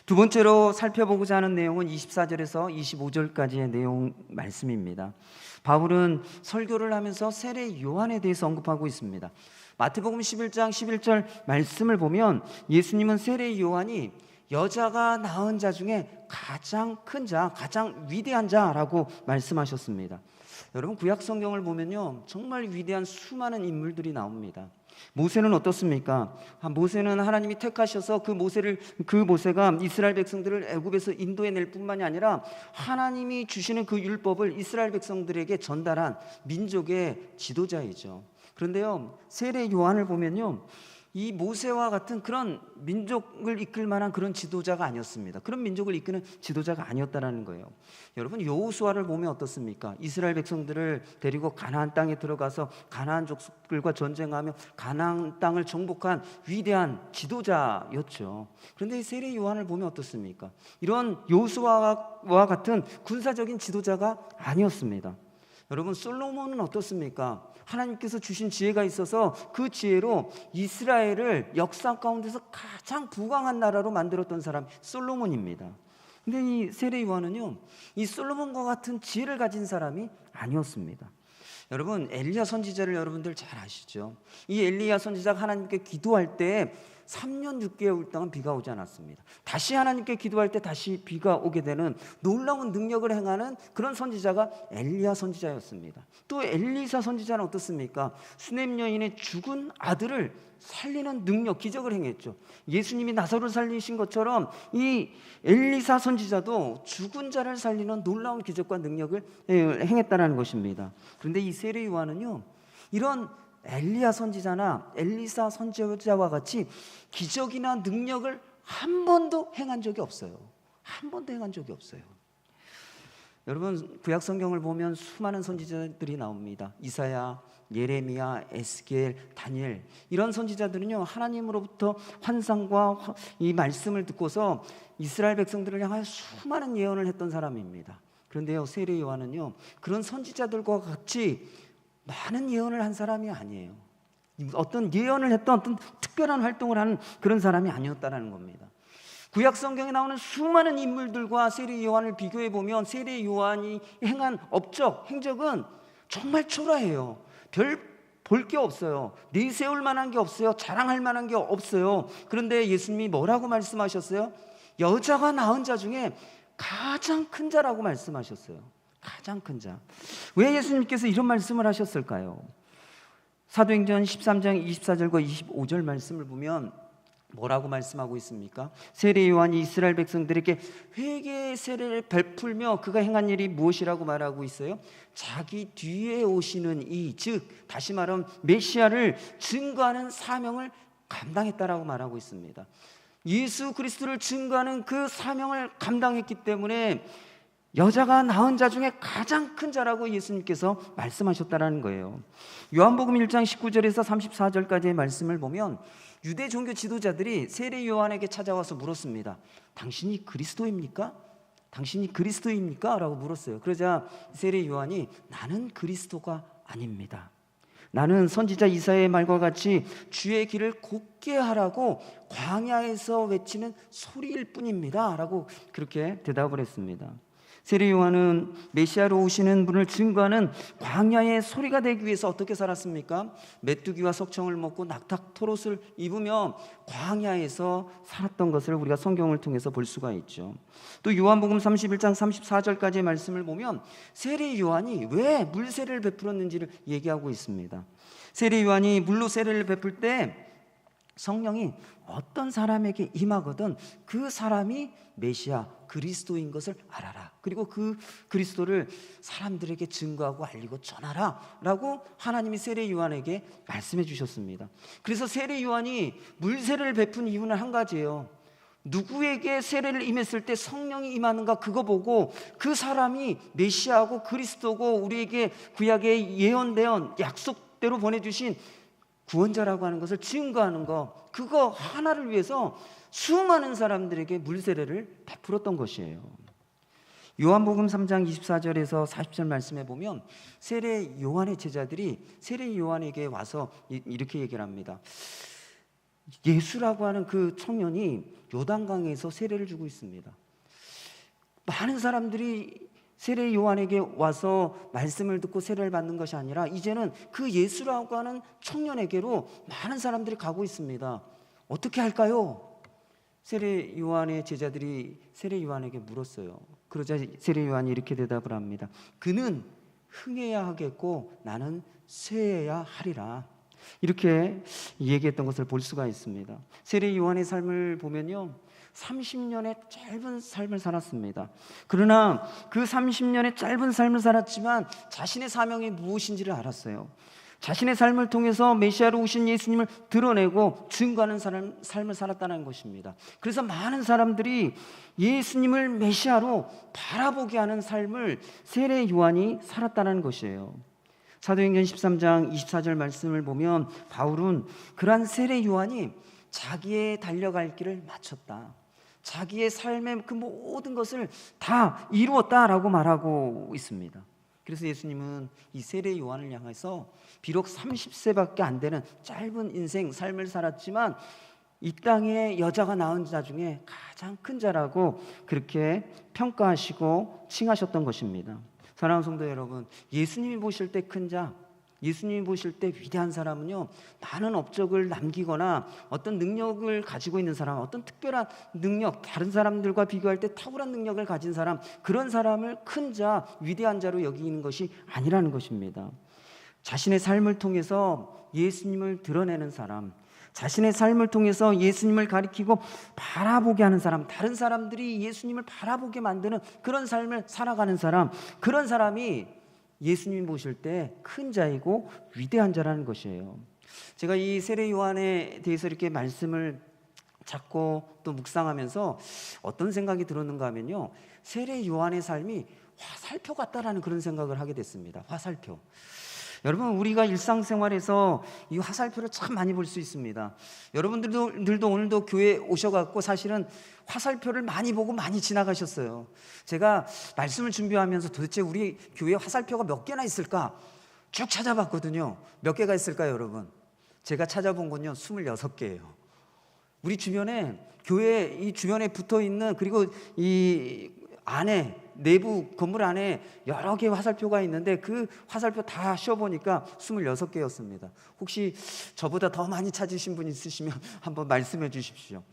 두 번째로 살펴보고자 하는 내용은 24절에서 25절까지의 내용 말씀입니다. 바울은 설교를 하면서 세례 요한에 대해서 언급하고 있습니다. 마태복음 11장 11절 말씀을 보면 예수님은 세례 요한이 여자가 낳은 자 중에 가장 큰 자, 가장 위대한 자라고 말씀하셨습니다. 여러분, 구약 성경을 보면요, 정말 위대한 수많은 인물들이 나옵니다. 모세는 어떻습니까? 모세는 하나님이 택하셔서 그 모세가 이스라엘 백성들을 애굽에서 인도해낼 뿐만이 아니라 하나님이 주시는 그 율법을 이스라엘 백성들에게 전달한 민족의 지도자이죠. 그런데요, 세례 요한을 보면요, 이 모세와 같은 그런 민족을 이끌 만한 그런 지도자가 아니었습니다. 그런 민족을 이끄는 지도자가 아니었다라는 거예요. 여러분, 여호수아를 보면 어떻습니까? 이스라엘 백성들을 데리고 가나안 땅에 들어가서 가나안 족속들과 전쟁하며 가나안 땅을 정복한 위대한 지도자였죠. 그런데 이 세례 요한을 보면 어떻습니까? 이런 여호수아와 같은 군사적인 지도자가 아니었습니다. 여러분, 솔로몬은 어떻습니까? 하나님께서 주신 지혜가 있어서 그 지혜로 이스라엘을 역사 가운데서 가장 부강한 나라로 만들었던 사람이 솔로몬입니다. 근데 이 세례 요한은요, 이 솔로몬과 같은 지혜를 가진 사람이 아니었습니다. 여러분, 엘리야 선지자를 여러분들 잘 아시죠? 이 엘리야 선지자가 하나님께 기도할 때 3년 6개월 동안 비가 오지 않았습니다. 다시 하나님께 기도할 때 다시 비가 오게 되는 놀라운 능력을 행하는 그런 선지자가 엘리야 선지자였습니다. 또 엘리사 선지자는 어떻습니까? 수넴 여인의 죽은 아들을 살리는 능력, 기적을 행했죠. 예수님이 나사로를 살리신 것처럼 이 엘리사 선지자도 죽은 자를 살리는 놀라운 기적과 능력을 행했다는 것입니다. 그런데 이 세례 요한은요, 이런 엘리야 선지자나 엘리사 선지자와 같이 기적이나 능력을 한 번도 행한 적이 없어요. 한 번도 행한 적이 없어요. 여러분, 구약 성경을 보면 수많은 선지자들이 나옵니다. 이사야, 예레미야, 에스겔, 다니엘, 이런 선지자들은요, 하나님으로부터 환상과 이 말씀을 듣고서 이스라엘 백성들을 향하여 수많은 예언을 했던 사람입니다. 그런데요, 세례 요한은요, 그런 선지자들과 같이 많은 예언을 한 사람이 아니에요. 어떤 예언을 했던 어떤 특별한 활동을 하는 그런 사람이 아니었다는 겁니다. 구약 성경에 나오는 수많은 인물들과 세례 요한을 비교해 보면 세례 요한이 행한 행적은 정말 초라해요. 별 볼 게 없어요. 내세울 만한 게 없어요. 자랑할 만한 게 없어요. 그런데 예수님이 뭐라고 말씀하셨어요? 여자가 낳은 자 중에 가장 큰 자라고 말씀하셨어요. 가장 큰 자. 왜 예수님께서 이런 말씀을 하셨을까요? 사도행전 13장 24절과 25절 말씀을 보면 뭐라고 말씀하고 있습니까? 세례 요한이 이스라엘 백성들에게 회개의 세례를 베풀며 그가 행한 일이 무엇이라고 말하고 있어요? 자기 뒤에 오시는 이, 즉 다시 말하면 메시아를 증거하는 사명을 감당했다라고 말하고 있습니다. 예수 그리스도를 증거하는 그 사명을 감당했기 때문에 여자가 낳은 자 중에 가장 큰 자라고 예수님께서 말씀하셨다는 거예요. 요한복음 1장 19절에서 34절까지의 말씀을 보면 유대 종교 지도자들이 세례 요한에게 찾아와서 물었습니다. 당신이 그리스도입니까? 당신이 그리스도입니까? 라고 물었어요. 그러자 세례 요한이 나는 그리스도가 아닙니다. 나는 선지자 이사야의 말과 같이 주의 길을 곧게 하라고 광야에서 외치는 소리일 뿐입니다. 라고 그렇게 대답을 했습니다. 세례 요한은 메시아로 오시는 분을 증거하는 광야의 소리가 되기 위해서 어떻게 살았습니까? 메뚜기와 석청을 먹고 낙타 털옷을 입으며 광야에서 살았던 것을 우리가 성경을 통해서 볼 수가 있죠. 또 요한복음 31장 34절까지의 말씀을 보면 세례 요한이 왜 물세례를 베풀었는지를 얘기하고 있습니다. 세례 요한이 물로 세례를 베풀 때 성령이 어떤 사람에게 임하거든 그 사람이 메시아 그리스도인 것을 알아라. 그리고 그 그리스도를 사람들에게 증거하고 알리고 전하라 라고 하나님이 세례 요한에게 말씀해 주셨습니다. 그래서 세례 요한이 물세례를 베푼 이유는 한 가지예요. 누구에게 세례를 임했을 때 성령이 임하는가 그거 보고 그 사람이 메시아고 그리스도고 우리에게 구약에 예언되어 약속대로 보내주신 구원자라고 하는 것을 증거하는 거, 그거 하나를 위해서 수많은 사람들에게 물세례를 베풀었던 것이에요. 요한복음 3장 24절에서 40절 말씀해 보면 세례 요한의 제자들이 세례 요한에게 와서 이렇게 얘기를 합니다. 예수라고 하는 그 청년이 요단강에서 세례를 주고 있습니다. 많은 사람들이 세례 요한에게 와서 말씀을 듣고 세례를 받는 것이 아니라 이제는 그 예수라고 하는 청년에게로 많은 사람들이 가고 있습니다. 어떻게 할까요? 세례 요한의 제자들이 세례 요한에게 물었어요. 그러자 세례 요한이 이렇게 대답을 합니다. 그는 흥해야 하겠고 나는 쇠해야 하리라. 이렇게 얘기했던 것을 볼 수가 있습니다. 세례 요한의 삶을 보면요, 30년의 짧은 삶을 살았습니다. 그러나 그 30년의 짧은 삶을 살았지만 자신의 사명이 무엇인지를 알았어요. 자신의 삶을 통해서 메시아로 오신 예수님을 드러내고 증거하는 삶을 살았다는 것입니다. 그래서 많은 사람들이 예수님을 메시아로 바라보게 하는 삶을 세례 요한이 살았다는 것이에요. 사도행전 13장 24절 말씀을 보면 바울은 그러한 세례 요한이 자기의 달려갈 길을 마쳤다, 자기의 삶의 그 모든 것을 다 이루었다라고 말하고 있습니다. 그래서 예수님은 이 세례 요한을 향해서 비록 30세밖에 안 되는 짧은 인생 삶을 살았지만 이 땅에 여자가 낳은 자 중에 가장 큰 자라고 그렇게 평가하시고 칭하셨던 것입니다. 사랑하는 성도 여러분, 예수님이 보실 때 큰 자, 예수님이 보실 때 위대한 사람은요, 많은 업적을 남기거나 어떤 능력을 가지고 있는 사람, 어떤 특별한 능력, 다른 사람들과 비교할 때 탁월한 능력을 가진 사람, 그런 사람을 큰 자, 위대한 자로 여기는 것이 아니라는 것입니다. 자신의 삶을 통해서 예수님을 드러내는 사람, 자신의 삶을 통해서 예수님을 가리키고 바라보게 하는 사람, 다른 사람들이 예수님을 바라보게 만드는 그런 삶을 살아가는 사람, 그런 사람이 예수님 보실 때 큰 자이고 위대한 자라는 것이에요. 제가 이 세례 요한에 대해서 이렇게 말씀을 찾고 또 묵상하면서 어떤 생각이 들었는가 하면요, 세례 요한의 삶이 화살표 같다라는 그런 생각을 하게 됐습니다. 화살표. 여러분, 우리가 일상생활에서 이 화살표를 참 많이 볼 수 있습니다. 여러분들도 오늘도 교회에 오셔갖고 사실은 화살표를 많이 보고 많이 지나가셨어요. 제가 말씀을 준비하면서 도대체 우리 교회에 화살표가 몇 개나 있을까 쭉 찾아봤거든요. 몇 개가 있을까요, 여러분? 제가 찾아본 건요, 26개예요. 우리 주변에, 교회 이 주변에 붙어 있는, 그리고 이 안에, 내부 건물 안에 여러 개의 화살표가 있는데 그 화살표 다 씌워보니까 26개였습니다. 혹시 저보다 더 많이 찾으신 분 있으시면 한번 말씀해 주십시오.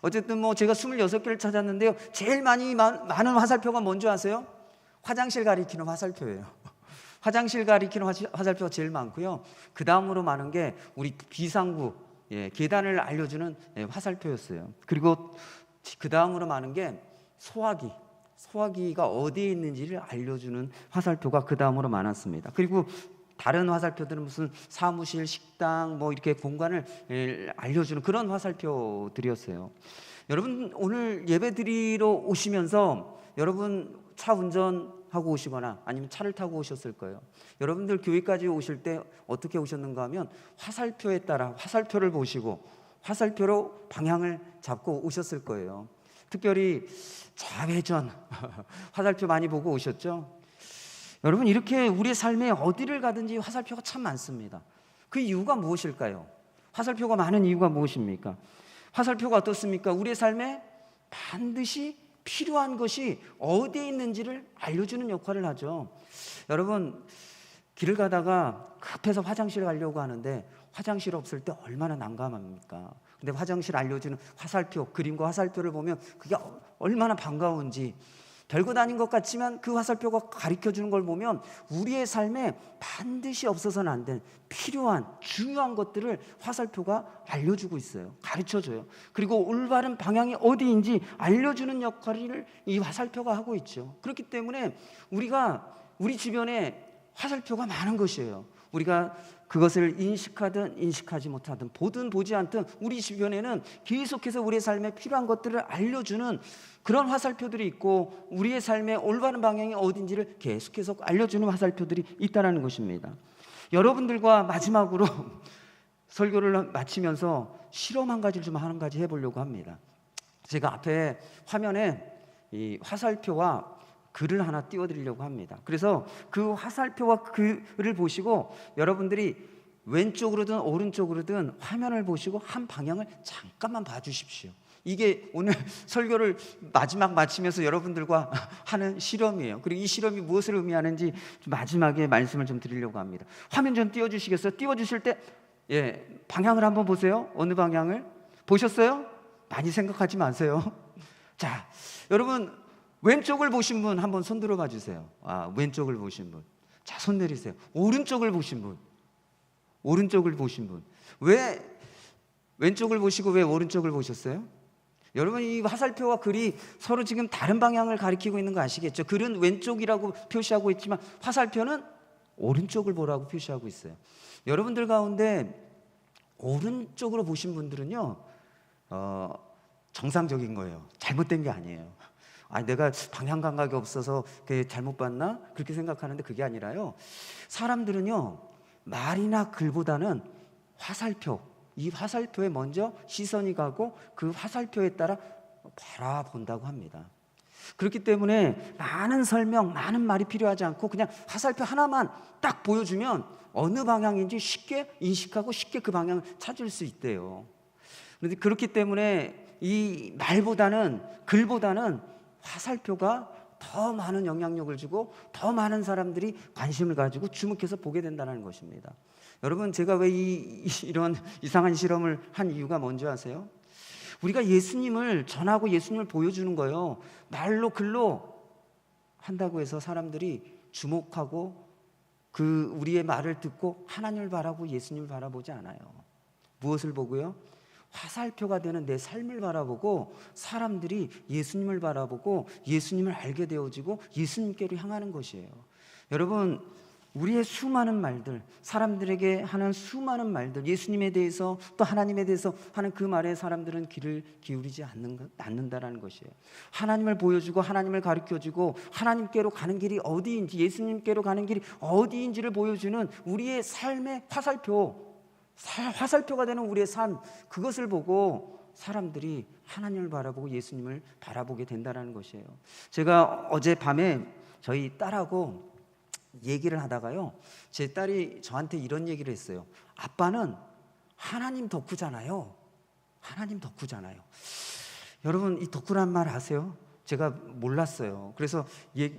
어쨌든 뭐 제가 26개를 찾았는데요, 제일 많은 화살표가 뭔지 아세요? 화장실 가리키는 화살표예요. 화장실 가리키는 화살표가 제일 많고요, 그 다음으로 많은 게 우리 비상구, 계단을 알려주는 화살표였어요. 그리고 그 다음으로 많은 게 소화기가 어디에 있는지를 알려주는 화살표가 그 다음으로 많았습니다. 그리고 다른 화살표들은 무슨 사무실, 식당, 뭐 이렇게 공간을 알려주는 그런 화살표들이었어요. 여러분, 오늘 예배 드리러 오시면서 여러분 차 운전하고 오시거나 아니면 차를 타고 오셨을 거예요. 여러분들 교회까지 오실 때 어떻게 오셨는가 하면 화살표에 따라 화살표를 보시고 화살표로 방향을 잡고 오셨을 거예요. 특별히 좌회전 화살표 많이 보고 오셨죠? 여러분, 이렇게 우리의 삶에 어디를 가든지 화살표가 참 많습니다. 그 이유가 무엇일까요? 화살표가 많은 이유가 무엇입니까? 화살표가 어떻습니까? 우리의 삶에 반드시 필요한 것이 어디에 있는지를 알려주는 역할을 하죠. 여러분, 길을 가다가 급해서 화장실 가려고 하는데 화장실 없을 때 얼마나 난감합니까? 근데 화장실 알려주는 화살표, 그림과 화살표를 보면 그게 얼마나 반가운지, 별것 아닌 것 같지만 그 화살표가 가르쳐주는 걸 보면 우리의 삶에 반드시 없어서는 안 되는 필요한 중요한 것들을 화살표가 알려주고 있어요. 가르쳐줘요. 그리고 올바른 방향이 어디인지 알려주는 역할을 이 화살표가 하고 있죠. 그렇기 때문에 우리 주변에 화살표가 많은 것이에요. 우리가 그것을 인식하든 인식하지 못하든 보든 보지 않든 우리 주변에는 계속해서 우리의 삶에 필요한 것들을 알려주는 그런 화살표들이 있고, 우리의 삶의 올바른 방향이 어딘지를 계속해서 알려주는 화살표들이 있다는 것입니다. 여러분들과 마지막으로 설교를 마치면서 실험 한 가지를 좀 한 가지 해보려고 합니다. 제가 앞에 화면에 이 화살표와 글을 하나 띄워드리려고 합니다. 그래서 그 화살표와 글을 보시고 여러분들이 왼쪽으로든 오른쪽으로든 화면을 보시고 한 방향을 잠깐만 봐주십시오. 이게 오늘 설교를 마지막 마치면서 여러분들과 하는 실험이에요. 그리고 이 실험이 무엇을 의미하는지 마지막에 말씀을 좀 드리려고 합니다. 화면 좀 띄워주시겠어요? 띄워주실 때 방향을 한번 보세요. 어느 방향을 보셨어요? 많이 생각하지 마세요. 자, 여러분 왼쪽을 보신 분 한번 손 들어봐 주세요. 왼쪽을 보신 분. 자, 손 내리세요. 오른쪽을 보신 분. 오른쪽을 보신 분. 왜 왼쪽을 보시고 왜 오른쪽을 보셨어요? 여러분, 이 화살표와 글이 서로 지금 다른 방향을 가리키고 있는 거 아시겠죠? 글은 왼쪽이라고 표시하고 있지만 화살표는 오른쪽을 보라고 표시하고 있어요. 여러분들 가운데 오른쪽으로 보신 분들은요, 정상적인 거예요. 잘못된 게 아니에요. 내가 방향 감각이 없어서 그게 잘못 봤나? 그렇게 생각하는데 그게 아니라요. 사람들은요, 말이나 글보다는 화살표, 이 화살표에 먼저 시선이 가고 그 화살표에 따라 바라본다고 합니다. 그렇기 때문에 많은 설명, 많은 말이 필요하지 않고 그냥 화살표 하나만 딱 보여주면 어느 방향인지 쉽게 인식하고 쉽게 그 방향을 찾을 수 있대요. 그런데 그렇기 때문에 이 말보다는, 글보다는 화살표가 더 많은 영향력을 주고 더 많은 사람들이 관심을 가지고 주목해서 보게 된다는 것입니다. 여러분, 제가 왜 이런 이상한 실험을 한 이유가 뭔지 아세요? 우리가 예수님을 전하고 예수님을 보여주는 거예요. 말로 글로 한다고 해서 사람들이 주목하고 그 우리의 말을 듣고 하나님을 바라고 예수님을 바라보지 않아요. 무엇을 보고요? 화살표가 되는 내 삶을 바라보고 사람들이 예수님을 바라보고 예수님을 알게 되어지고 예수님께로 향하는 것이에요. 여러분, 우리의 수많은 말들, 사람들에게 하는 수많은 말들, 예수님에 대해서 또 하나님에 대해서 하는 그 말에 사람들은 귀를 기울이지 않는다라는 것이에요. 하나님을 보여주고 하나님을 가르쳐주고 하나님께로 가는 길이 어디인지, 예수님께로 가는 길이 어디인지를 보여주는 우리의 삶의 화살표가 되는 우리의 삶, 그것을 보고 사람들이 하나님을 바라보고 예수님을 바라보게 된다는 것이에요. 제가 어젯밤에 저희 딸하고 얘기를 하다가요, 제 딸이 저한테 이런 얘기를 했어요. 아빠는 하나님 덕후잖아요. 하나님 덕후잖아요. 여러분, 이 덕후란 말 아세요? 제가 몰랐어요. 그래서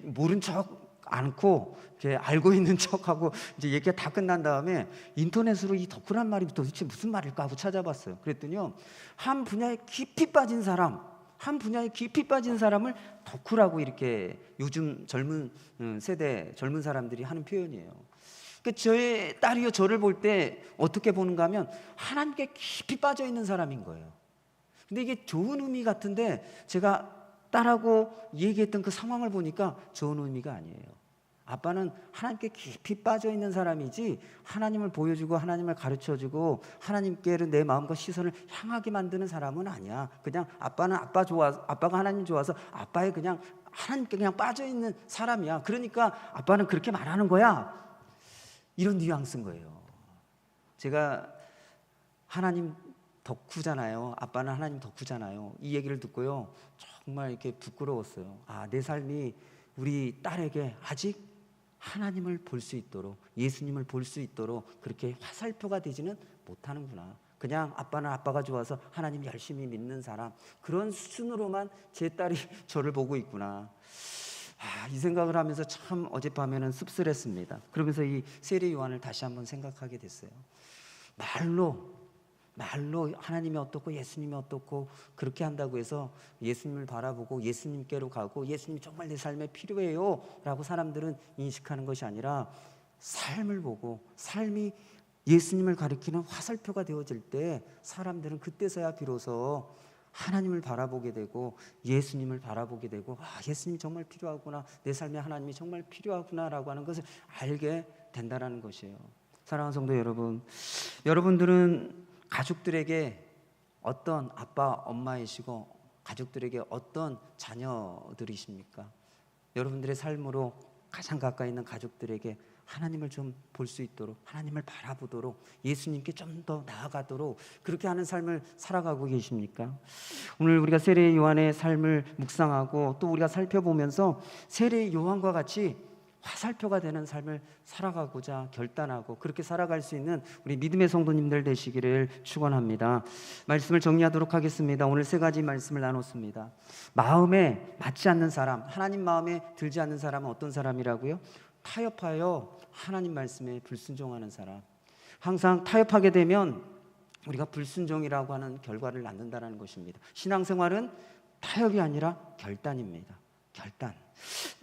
모른 척 않고 이렇게 알고 있는 척하고 이제 얘기가 다 끝난 다음에 인터넷으로 이 덕후란 말이 도대체 무슨 말일까 하고 찾아봤어요. 그랬더니요, 한 분야에 깊이 빠진 사람을 덕후라고 이렇게 요즘 젊은 세대 젊은 사람들이 하는 표현이에요. 그러니까 저의 딸이요, 저를 볼 때 어떻게 보는가 하면 하나님께 깊이 빠져 있는 사람인 거예요. 근데 이게 좋은 의미 같은데 제가 딸하고 얘기했던 그 상황을 보니까 좋은 의미가 아니에요. 아빠는 하나님께 깊이 빠져 있는 사람이지 하나님을 보여주고 하나님을 가르쳐주고 하나님께로 내 마음과 시선을 향하게 만드는 사람은 아니야. 그냥 아빠는 아빠가 하나님 좋아서 아빠의 그냥 하나님께 그냥 빠져 있는 사람이야. 그러니까 아빠는 그렇게 말하는 거야. 이런 뉘앙스인 거예요. 제가 하나님 덕후잖아요. 아빠는 하나님 덕후잖아요. 이 얘기를 듣고요, 정말 이렇게 부끄러웠어요. 내 삶이 우리 딸에게 아직 하나님을 볼 수 있도록, 예수님을 볼 수 있도록 그렇게 화살표가 되지는 못하는구나. 그냥 아빠는 아빠가 좋아서 하나님 열심히 믿는 사람, 그런 수준으로만 제 딸이 저를 보고 있구나. 이 생각을 하면서 참 어젯밤에는 씁쓸했습니다. 그러면서 이 세례 요한을 다시 한번 생각하게 됐어요. 말로 하나님이 어떻고 예수님이 어떻고 그렇게 한다고 해서 예수님을 바라보고 예수님께로 가고 예수님이 정말 내 삶에 필요해요 라고 사람들은 인식하는 것이 아니라 삶을 보고 삶이 예수님을 가리키는 화살표가 되어질 때 사람들은 그때서야 비로소 하나님을 바라보게 되고 예수님을 바라보게 되고 예수님이 정말 필요하구나, 내 삶에 하나님이 정말 필요하구나 라고 하는 것을 알게 된다는 것이에요. 사랑하는 성도 여러분, 여러분들은 가족들에게 어떤 아빠, 엄마이시고 가족들에게 어떤 자녀들이십니까? 여러분들의 삶으로 가장 가까이 있는 가족들에게 하나님을 좀 볼 수 있도록, 하나님을 바라보도록, 예수님께 좀 더 나아가도록 그렇게 하는 삶을 살아가고 계십니까? 오늘 우리가 세례 요한의 삶을 묵상하고 또 우리가 살펴보면서 세례 요한과 같이 화살표가 되는 삶을 살아가고자 결단하고 그렇게 살아갈 수 있는 우리 믿음의 성도님들 되시기를 축원합니다. 말씀을 정리하도록 하겠습니다. 오늘 세 가지 말씀을 나눴습니다. 마음에 맞지 않는 사람, 하나님 마음에 들지 않는 사람은 어떤 사람이라고요? 타협하여 하나님 말씀에 불순종하는 사람. 항상 타협하게 되면 우리가 불순종이라고 하는 결과를 낳는다는 것입니다. 신앙생활은 타협이 아니라 결단입니다. 결단.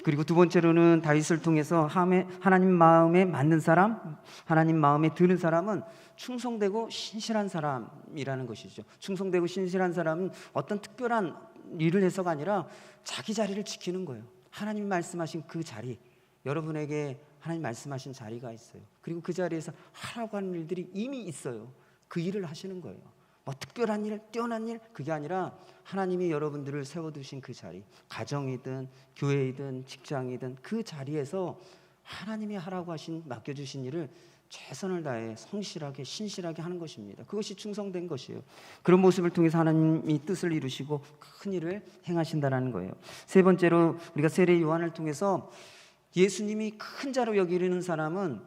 그리고 두 번째로는 다윗을 통해서 하나님 마음에 맞는 사람, 하나님 마음에 드는 사람은 충성되고 신실한 사람이라는 것이죠. 충성되고 신실한 사람은 어떤 특별한 일을 해서가 아니라 자기 자리를 지키는 거예요. 하나님이 말씀하신 그 자리, 여러분에게 하나님 말씀하신 자리가 있어요. 그리고 그 자리에서 하라고 하는 일들이 이미 있어요. 그 일을 하시는 거예요. 뭐 특별한 일, 뛰어난 일, 그게 아니라 하나님이 여러분들을 세워두신 그 자리, 가정이든 교회이든 직장이든 그 자리에서 하나님이 하라고 하신, 맡겨주신 일을 최선을 다해 성실하게 신실하게 하는 것입니다. 그것이 충성된 것이에요. 그런 모습을 통해서 하나님이 뜻을 이루시고 큰 일을 행하신다는 거예요. 세 번째로 우리가 세례 요한을 통해서 예수님이 큰 자로 여기는 사람은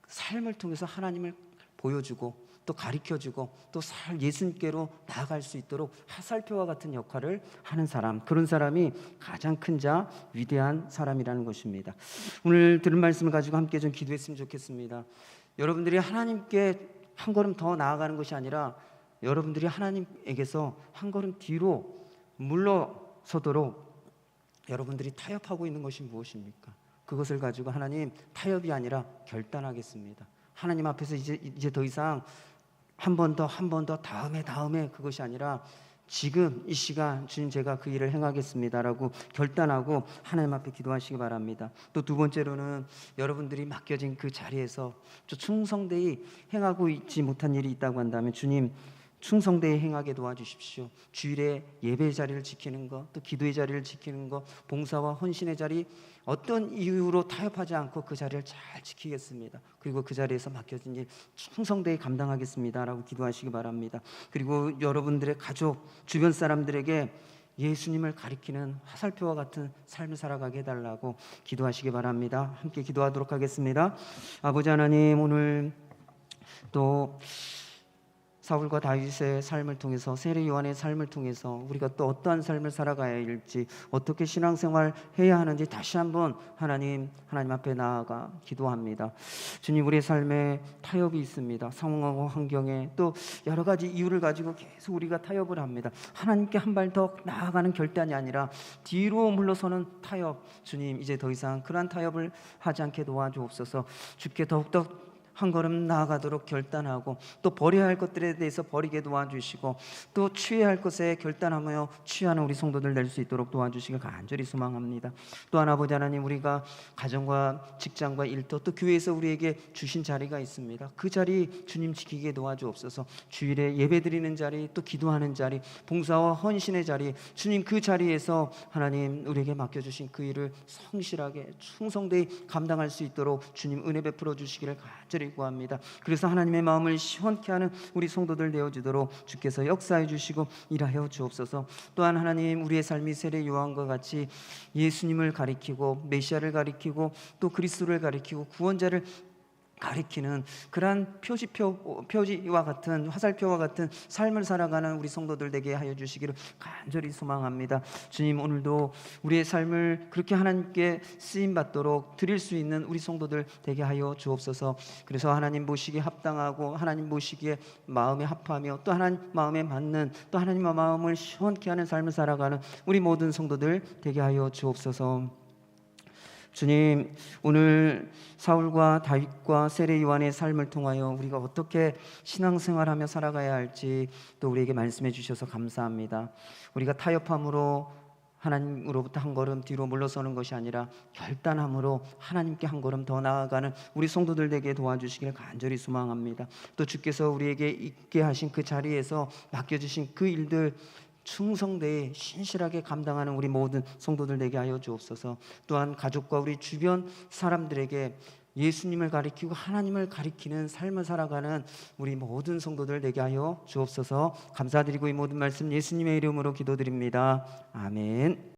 삶을 통해서 하나님을 보여주고 또 가르쳐주고 또 예수님께로 나아갈 수 있도록 화살표와 같은 역할을 하는 사람, 그런 사람이 가장 큰 자, 위대한 사람이라는 것입니다. 오늘 들은 말씀을 가지고 함께 좀 기도했으면 좋겠습니다. 여러분들이 하나님께 한 걸음 더 나아가는 것이 아니라 여러분들이 하나님에게서 한 걸음 뒤로 물러서도록 여러분들이 타협하고 있는 것이 무엇입니까? 그것을 가지고 하나님, 타협이 아니라 결단하겠습니다. 하나님 앞에서 이제 더 이상 한 번 더 다음에 그것이 아니라 지금 이 시간 주님 제가 그 일을 행하겠습니다라고 결단하고 하나님 앞에 기도하시기 바랍니다. 또 두 번째로는 여러분들이 맡겨진 그 자리에서 충성되이 행하고 있지 못한 일이 있다고 한다면 주님 충성되이 행하게 도와주십시오. 주일에 예배의 자리를 지키는 것, 또 기도의 자리를 지키는 것, 봉사와 헌신의 자리, 어떤 이유로 타협하지 않고 그 자리를 잘 지키겠습니다. 그리고 그 자리에서 맡겨진 일 충성되이 감당하겠습니다 라고 기도하시기 바랍니다. 그리고 여러분들의 가족, 주변 사람들에게 예수님을 가리키는 화살표와 같은 삶을 살아가게 해달라고 기도하시기 바랍니다. 함께 기도하도록 하겠습니다. 아버지 하나님, 오늘 또 사울과 다윗의 삶을 통해서, 세례 요한의 삶을 통해서 우리가 또 어떠한 삶을 살아가야 할지, 어떻게 신앙생활 해야 하는지 다시 한번 하나님 앞에 나아가 기도합니다. 주님, 우리의 삶에 타협이 있습니다. 상황하고 환경에 또 여러 가지 이유를 가지고 계속 우리가 타협을 합니다. 하나님께 한 발 더 나아가는 결단이 아니라 뒤로 물러서는 타협, 주님 이제 더 이상 그러한 타협을 하지 않게 도와주옵소서. 주께 더욱더 한 걸음 나아가도록 결단하고 또 버려야 할 것들에 대해서 버리게 도와주시고 또 취해야 할 것에 결단하며 취하는 우리 성도들 될 수 있도록 도와주시길 간절히 소망합니다. 또한 아버지 하나님, 우리가 가정과 직장과 일터 또 교회에서 우리에게 주신 자리가 있습니다. 그 자리 주님 지키게 도와주옵소서. 주일에 예배드리는 자리, 또 기도하는 자리, 봉사와 헌신의 자리, 주님 그 자리에서 하나님 우리에게 맡겨주신 그 일을 성실하게 충성되이 감당할 수 있도록 주님 은혜 베풀어 주시기를 간절히 구합니다. 그래서 하나님의 마음을 시원케 하는 우리 성도들 되어주도록 주께서 역사해 주시고 일하여 주옵소서. 또한 하나님, 우리의 삶이 세례 요한과 같이 예수님을 가리키고 메시아를 가리키고 또 그리스도를 가리키고 구원자를 가리키는 그러한 표지와 같은 화살표와 같은 삶을 살아가는 우리 성도들 되게 하여 주시기를 간절히 소망합니다. 주님, 오늘도 우리의 삶을 그렇게 하나님께 쓰임받도록 드릴 수 있는 우리 성도들 되게 하여 주옵소서. 그래서 하나님 보시기에 합당하고 하나님 보시기에 마음에 합하며 또 하나님 마음에 맞는, 또 하나님의 마음을 시원케 하는 삶을 살아가는 우리 모든 성도들 되게 하여 주옵소서. 주님, 오늘 사울과 다윗과 세례 요한의 삶을 통하여 우리가 어떻게 신앙생활하며 살아가야 할지 또 우리에게 말씀해 주셔서 감사합니다. 우리가 타협함으로 하나님으로부터 한 걸음 뒤로 물러서는 것이 아니라 결단함으로 하나님께 한 걸음 더 나아가는 우리 성도들 되게 도와주시기를 간절히 소망합니다. 또 주께서 우리에게 있게 하신 그 자리에서 맡겨주신 그 일들 충성되이 신실하게 감당하는 우리 모든 성도들 되게 하여 주옵소서. 또한 가족과 우리 주변 사람들에게 예수님을 가리키고 하나님을 가리키는 삶을 살아가는 우리 모든 성도들 되게 하여 주옵소서. 감사드리고 이 모든 말씀 예수님의 이름으로 기도드립니다. 아멘.